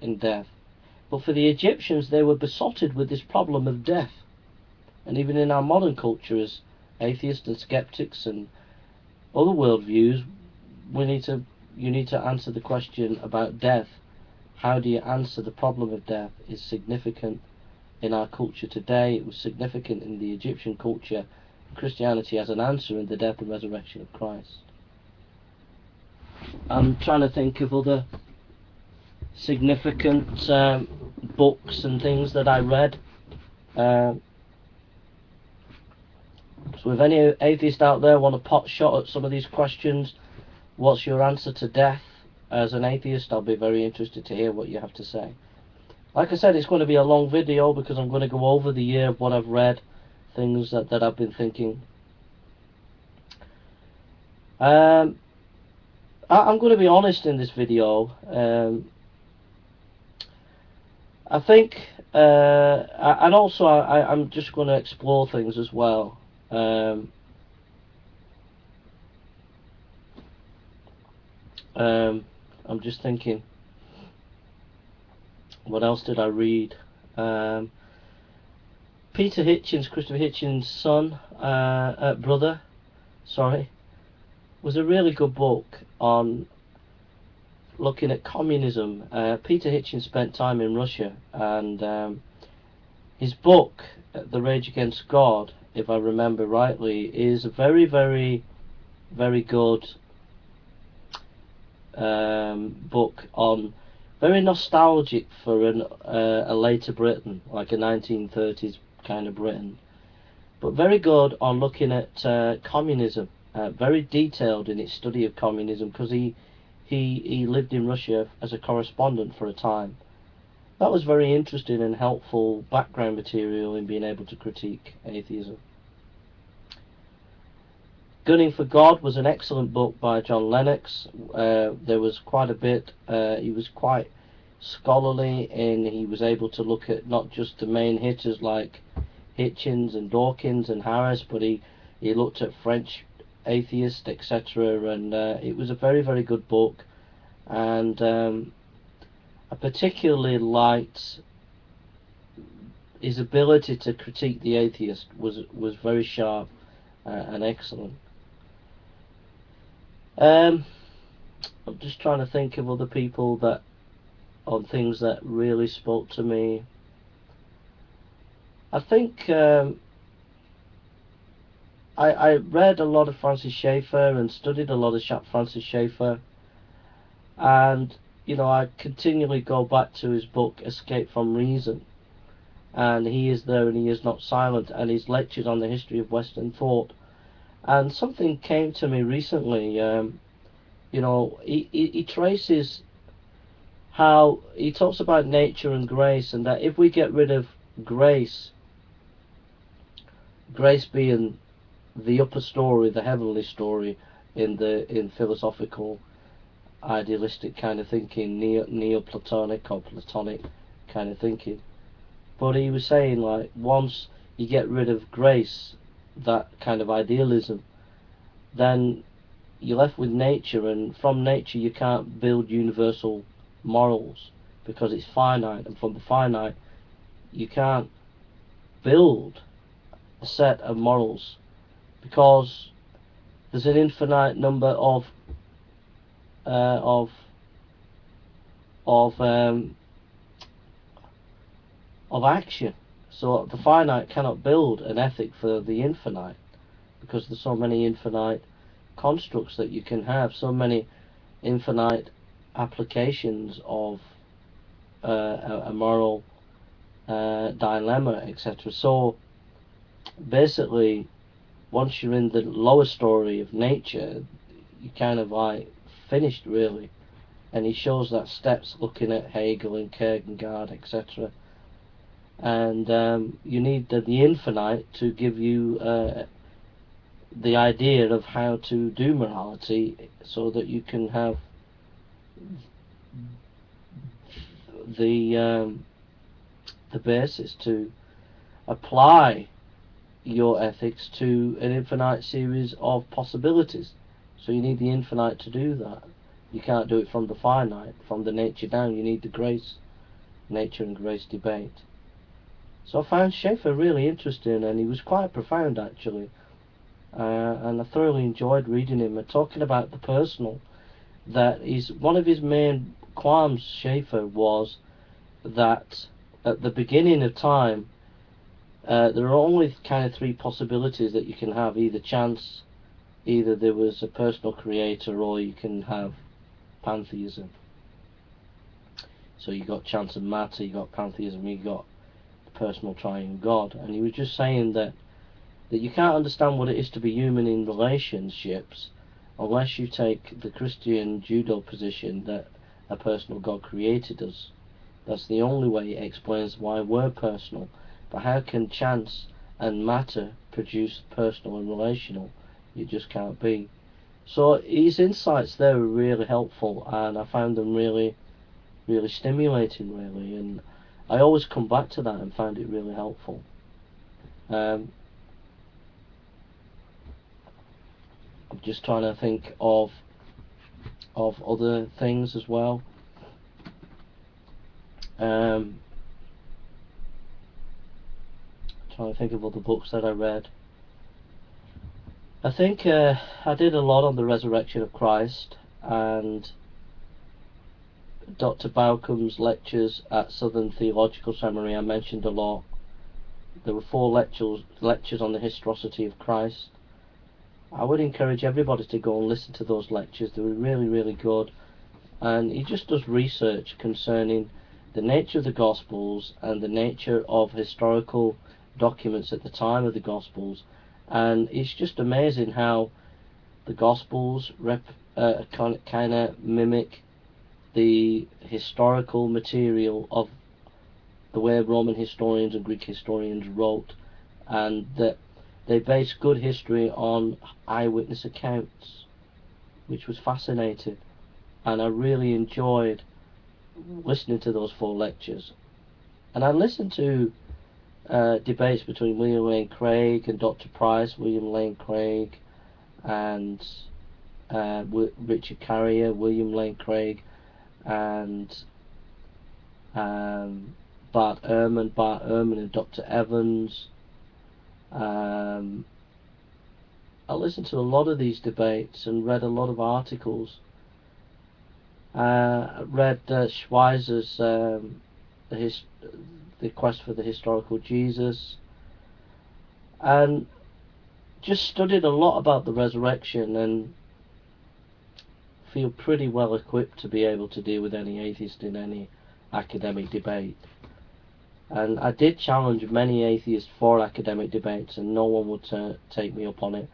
in death. But for the Egyptians, they were besotted with this problem of death. And even in our modern culture, as atheists and skeptics and other worldviews, you need to answer the question about death. How do you answer the problem of death is significant in our culture today. It was significant in the Egyptian culture. Christianity has an answer in the death and resurrection of Christ. I'm trying to think of other significant books and things that I read. So if any atheists out there want a pot shot at some of these questions, what's your answer to death as an atheist, I'll be very interested to hear what you have to say. Like I said, it's going to be a long video because I'm going to go over the year of what I've read, things that I've been thinking. I'm going to be honest in this video. I think, and also I'm just going to explore things as well. I'm just thinking, what else did I read? Peter Hitchens, Christopher Hitchens' son, brother, was a really good book on looking at communism. Peter Hitchens spent time in Russia, and his book, The Rage Against God, if I remember rightly, is a very, very, very good book on, very nostalgic for a later Britain, like a 1930s kind of Britain, but very good on looking at communism, very detailed in its study of communism, because he lived in Russia as a correspondent for a time. That was very interesting and helpful background material in being able to critique atheism. Gunning for God was an excellent book by John Lennox. There was quite a bit, he was quite scholarly, and he was able to look at not just the main hitters like Hitchens and Dawkins and Harris, but he looked at French atheists, etc. And it was a very, very good book. And I particularly liked his ability to critique the atheist, was very sharp and excellent. I'm just trying to think of other people on things that really spoke to me. I think I read a lot of Francis Schaeffer and studied a lot of Francis Schaeffer, and I continually go back to his book Escape from Reason, and he is there and he is not silent, and his lectures on the history of Western thought. And something came to me recently. He traces how he talks about nature and grace, and that if we get rid of grace being the upper story, the heavenly story in philosophical idealistic kind of thinking, Neoplatonic or Platonic kind of thinking. But he was saying, like, once you get rid of grace, that kind of idealism, then you're left with nature, and from nature you can't build universal morals because it's finite, and from the finite you can't build a set of morals because there's an infinite number of action. So the finite cannot build an ethic for the infinite, because there's so many infinite constructs that you can have, so many infinite applications of a moral dilemma, etc. So basically, once you're in the lower story of nature, you kind of like finished, really. And he shows that steps looking at Hegel and Kierkegaard, etc. And you need the infinite to give you the idea of how to do morality, so that you can have the basis to apply your ethics to an infinite series of possibilities. So you need the infinite to do that. You can't do it from the finite, from the nature down. You need the grace nature and grace debate. So I found Schaeffer really interesting, and he was quite profound actually, and I thoroughly enjoyed reading him and talking about the personal. That is one of his main qualms. Schaeffer was that at the beginning of time, there are only kind of three possibilities that you can have: either chance, either there was a personal creator, or you can have pantheism. So you got chance and matter, you got pantheism, you got the personal triune God. And he was just saying that you can't understand what it is to be human in relationships unless you take the Christian judo position that a personal God created us. That's the only way it explains why we're personal. But how can chance and matter produce personal and relational? It just can't be. So his insights there were really helpful, and I found them really stimulating, really, and I always come back to that and find it really helpful. I'm just trying to think of other things as well. Trying to think of other books that I read. I think I did a lot on the resurrection of Christ, and Dr. Baucom's lectures at Southern Theological Seminary I mentioned a lot. There were 4 lectures on the historicity of Christ. I would encourage everybody to go and listen to those lectures. They were really good, and he just does research concerning the nature of the Gospels and the nature of historical documents at the time of the Gospels. And it's just amazing how the Gospels kind of mimic the historical material of the way Roman historians and Greek historians wrote, and that they base good history on eyewitness accounts, which was fascinating. And I really enjoyed listening to those 4 lectures. And I listened to debates between William Lane Craig and Dr. Price, William Lane Craig and Richard Carrier, William Lane Craig and Bart Ehrman and Dr. Evans. I listened to a lot of these debates and read a lot of articles. I read Schweizer's the Quest for the Historical Jesus, and just studied a lot about the resurrection, and feel pretty well equipped to be able to deal with any atheist in any academic debate. And I did challenge many atheists for academic debates, and no one would take me up on it.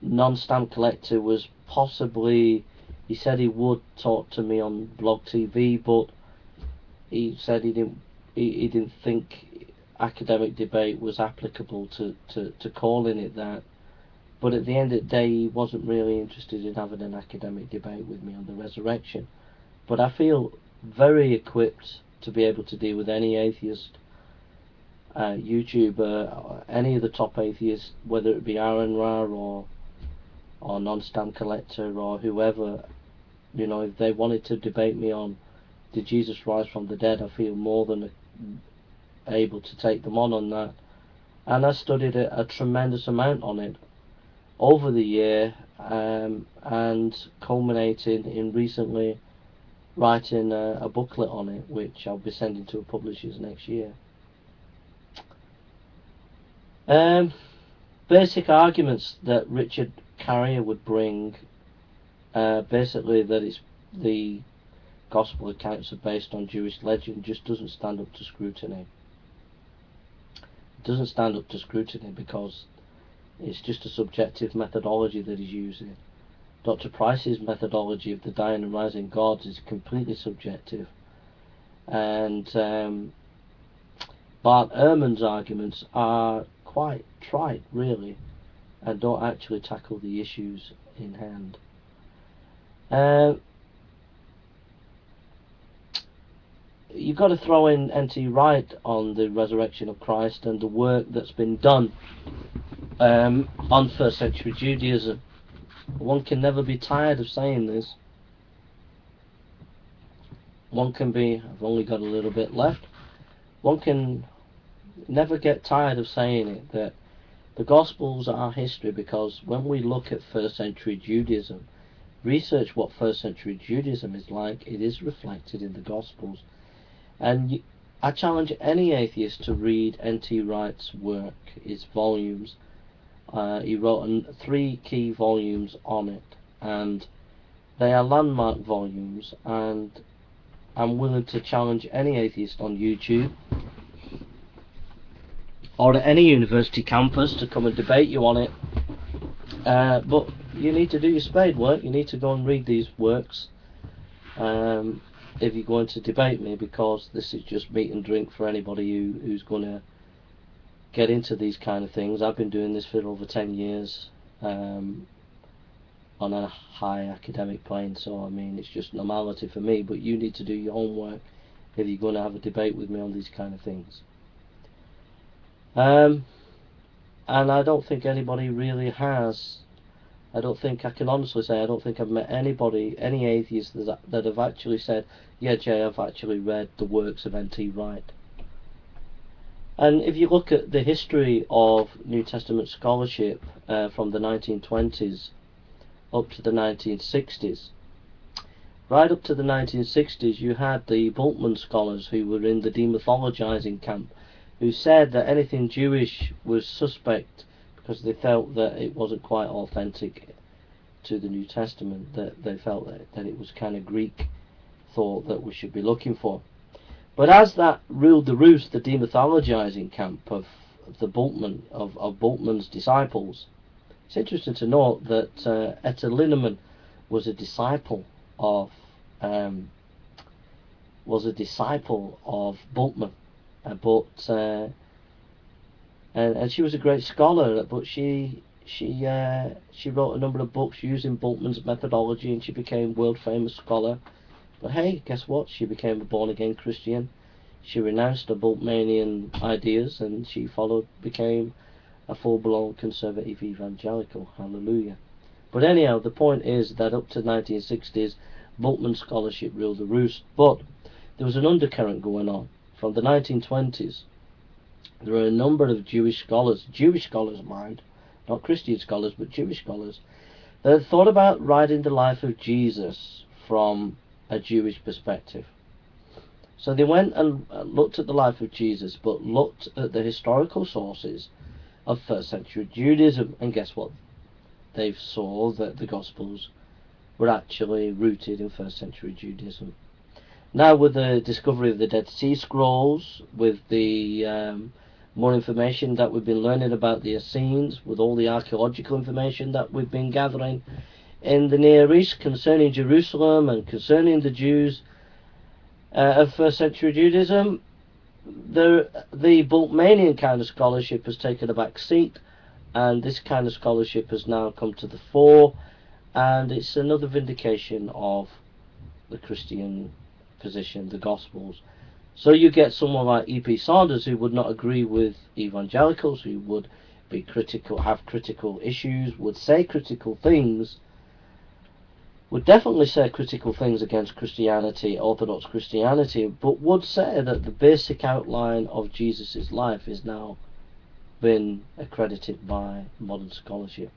Non-Stamp Collector was possibly, he said he would talk to me on Blog TV, but he said he didn't think academic debate was applicable to calling it that. But at the end of the day, he wasn't really interested in having an academic debate with me on the resurrection. But I feel very equipped to be able to deal with any atheist, YouTuber, any of the top atheists, whether it be AronRa or Non-Stamp Collector or whoever. You know, if they wanted to debate me on did Jesus rise from the dead, I feel more than able to take them on that. And I studied a tremendous amount on it over the year, and culminating in recently writing a booklet on it, which I'll be sending to publishers next year. Basic arguments that Richard Carrier would bring, basically that it's the gospel accounts are based on Jewish legend, just doesn't stand up to scrutiny. It doesn't stand up to scrutiny because it's just a subjective methodology that he's using. Dr. Price's methodology of the dying and rising gods is completely subjective, and Bart Ehrman's arguments are quite trite, really, and don't actually tackle the issues in hand. You've got to throw in N.T. Wright on the resurrection of Christ and the work that's been done on first century Judaism. One can never be tired of saying this. one can be, I've only got a little bit left, one can never get tired of saying it, that the Gospels are history, because when we look at first century Judaism, research what first century Judaism is like, it is reflected in the Gospels. And I challenge any atheist to read N.T. Wright's work, his volumes. He wrote 3 key volumes on it, and they are landmark volumes, and I'm willing to challenge any atheist on YouTube or at any university campus to come and debate you on it. But you need to do your spade work. You need to go and read these works if you're going to debate me, because this is just meat and drink for anybody who's going to get into these kind of things. I've been doing this for over 10 years on a high academic plane, so I mean it's just normality for me, but you need to do your homework if you're going to have a debate with me on these kind of things. And I don't think anybody really has. I don't think, I can honestly say, I don't think I've met anybody, any atheists that have actually said, yeah Jay, I've actually read the works of N.T. Wright. And if you look at the history of New Testament scholarship from the 1920s up to the 1960s, right up to the 1960s you had the Bultmann scholars who were in the demythologizing camp, who said that anything Jewish was suspect because they felt that it wasn't quite authentic to the New Testament, that they felt that it was kind of Greek thought that we should be looking for. But as that ruled the roost, the demythologizing camp of the Bultmann, of Bultmann's disciples, it's interesting to note that Etta Linneman was a disciple of Bultmann, and she was a great scholar, but she wrote a number of books using Bultmann's methodology, and she became world famous scholar. But hey, guess what? She became a born again Christian. She renounced her Bultmannian ideas, and she became a full blown conservative evangelical. Hallelujah. But anyhow, the point is that up to the 1960s, Bultmann scholarship ruled the roost. But there was an undercurrent going on. From the 1920s, there were a number of Jewish scholars, mind, not Christian scholars, but Jewish scholars, that had thought about writing the life of Jesus from a Jewish perspective. So they went and looked at the life of Jesus, but looked at the historical sources of first century Judaism, and guess what? They saw that the Gospels were actually rooted in first century Judaism. Now, with the discovery of the Dead Sea Scrolls, with the more information that we've been learning about the Essenes, with all the archaeological information that we've been gathering in the Near East concerning Jerusalem and concerning the Jews of first century Judaism, the Bultmannian kind of scholarship has taken a back seat, and this kind of scholarship has now come to the fore, and it's another vindication of the Christian position, the Gospels. So you get someone like E.P. Saunders, who would not agree with evangelicals, who would be critical, have critical issues, would say critical things, would definitely say critical things against Christianity, Orthodox Christianity, but would say that the basic outline of Jesus' life is now been accredited by modern scholarship.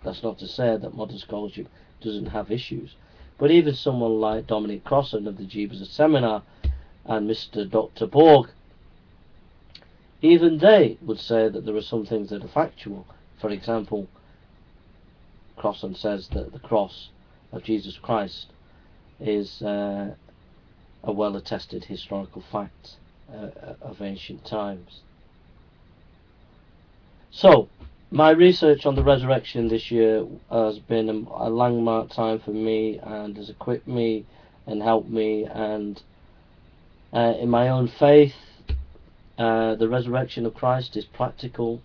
That's not to say that modern scholarship doesn't have issues, but even someone like Dominic Crossan of the Jesus Seminar and Mr. Dr. Borg, even they would say that there are some things that are factual. For example, Crossan says that the cross of Jesus Christ is a well-attested historical fact of ancient times. So, my research on the resurrection this year has been a landmark time for me, and has equipped me and helped me, and in my own faith, the resurrection of Christ is practical.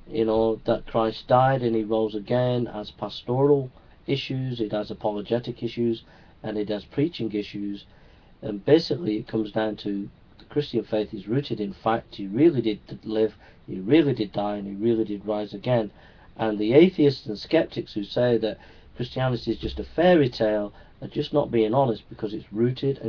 You know, that Christ died and he rose again, has pastoral issues, it has apologetic issues, and it has preaching issues. And basically it comes down to the Christian faith is rooted in fact. He really did live, he really did die, and he really did rise again. And the atheists and skeptics who say that Christianity is just a fairy tale are just not being honest, because it's rooted and